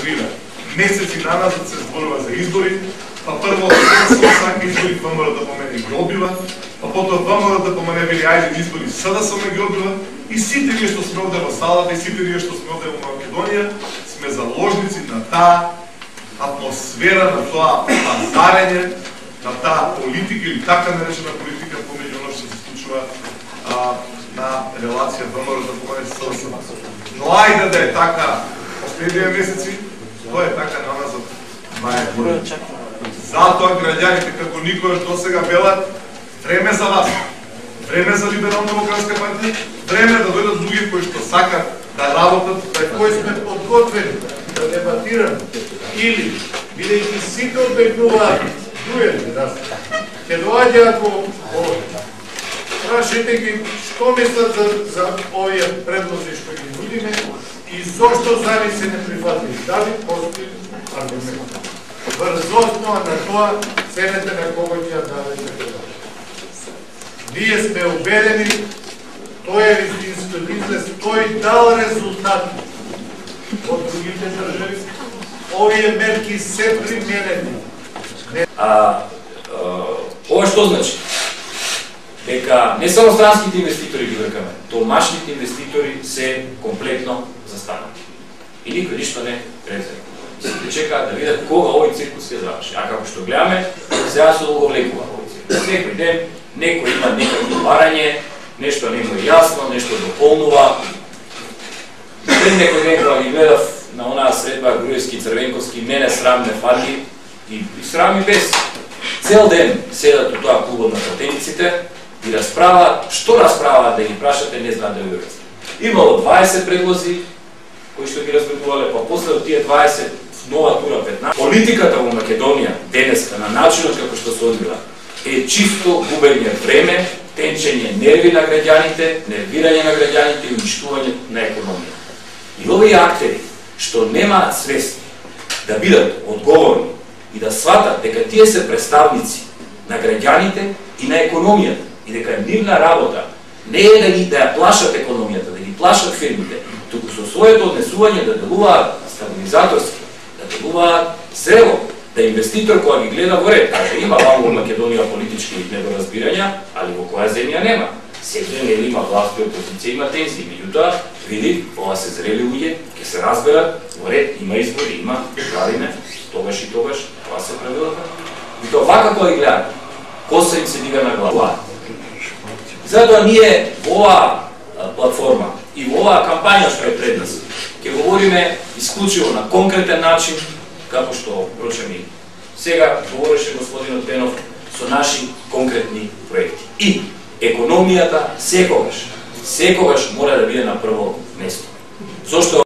срина. Месеци наназад се зборува за избори, па прво сака избори ВМРО да помене ги обива, па потоа ВМРО да помене вели ајде избори СДСМ ги обива, и сите ние што сме овде во салата и сите ние што сме овде во Македонија сме заложници на таа атмосфера, на тоа пазарење, на таа политика или така наречена политика помеѓу оно што се случува на релација ВМРО да помене СДСМ. Но ајде да е така последниве месеци, тоа е така наназад 20 години. Затоа граѓаните како никогаш досега велат време за вас, време за Либерално-демократска партија, време да дојдат луѓе кои што сакат да работат, кои сме подготвени да дебатираме, или бидејќи сите одбегнуваат дуели, ќе доаѓаат во прашајте ги што мислат за овие предлози што ги нудиме и зошто за нив се не прифатили. Дали постои аргумент. Врз основа на тоа цените на кого ќе ја дадете. Ние сме убедени, тој е вистински бизнес, тој дал резултати од другите држави. Овие мерки се применени. Ова што значи? Дека не само странските инвеститори ги вркаме, домашните инвеститори се комплетно застанати. И никој ништо не презема. Сите чекаат да видат кога овој циркус ќе заврши. А како што гледаме, сега се оговлекува овој циркус. Секој ден некој има некакво барање, нешто не му е јасно, нешто дополнува. Пред некој ден кога ги гледав на онаа средба Груевски, Црвенковски, мене срам не фати и срам и без. Цел ден седат у тоа клубот на пратениците и расправаат, што расправаат да ги прашате, не знаат да ви објаснат. Имало 20 предлози кои што ги разгледувале, па после од тие 20 нова тура 15. Политиката во Македонија денеска на начинот како што се одвила е чисто губење време, тенчење нерви на граѓаните, нервирање на граѓаните и уништување на економија. И овие актери што немаат свест да бидат одговорни и да сватат дека тие се представници на граѓаните и на економијата и дека нивна работа не е да ја плашат економијата, да ги плашат фирмите, туку со своето однесување да делуваат стабилизаторски, да делуваат зрело, да инвеститор која ги гледа во ред, каже има во Македонија политички недоразбирања, али во која земја нема. Секој ден има власт и опозиција, има тензии, меѓутоа види, ова се зрели луѓе, ќе се разберат, во ред има избори, има правиме, тогаш и тогаш, тоа се правилата. И тоа вака кога ги гледат, коса им се дига на глава. Затоа ние во оваа платформа и во оваа кампања што е пред нас, ќе говориме исклучиво на конкретен начин, како што прочем и сега говореше господинот Пенов, со наши конкретни проекти. И економијата секогаш мора да биде на прво место. Зошто